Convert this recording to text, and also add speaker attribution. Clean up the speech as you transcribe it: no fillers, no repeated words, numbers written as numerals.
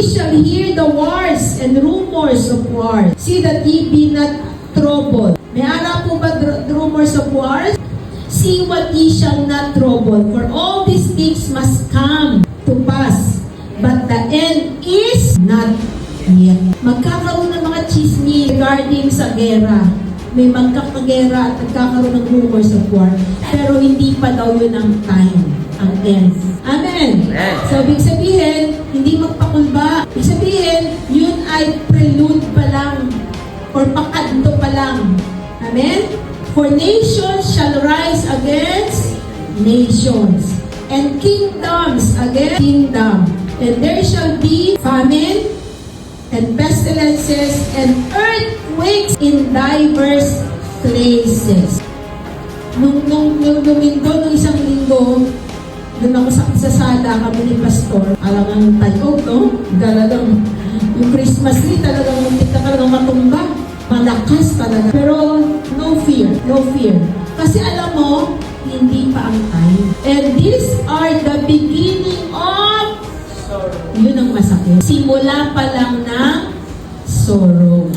Speaker 1: Ye shall hear the wars and rumors of wars. See that ye be not troubled. May ara po ba rumors of wars? See what ye shall not trouble. For all these things must come to pass. But the end is not yet. Magkakaroon ng mga chismis regarding sa gera. May magkakagera at magkakaroon ng rumors of war. Pero hindi pa daw yun ang time, ang end. Amen. So, ibig sabihin, hindi magpakulba. Ibig sabihin, yun ay prelude pa lang or pakadto pa lang. Amen? For nations shall rise against nations, and kingdoms against kingdom. And there shall be famine, and pestilences, and earthquakes in diverse places. Nung isang linggo, doon ako sa sala kami ni Pastor. Alam ang tayo, no? Talagang, yung Christmas tree talagang muntik na talagang matumba. Malakas talaga. Pero, no fear. No fear. Kasi alam mo, hindi pa ang time. And these are the beginning of sorrow. Yun ang masakit. Simula pa lang ng sorrow.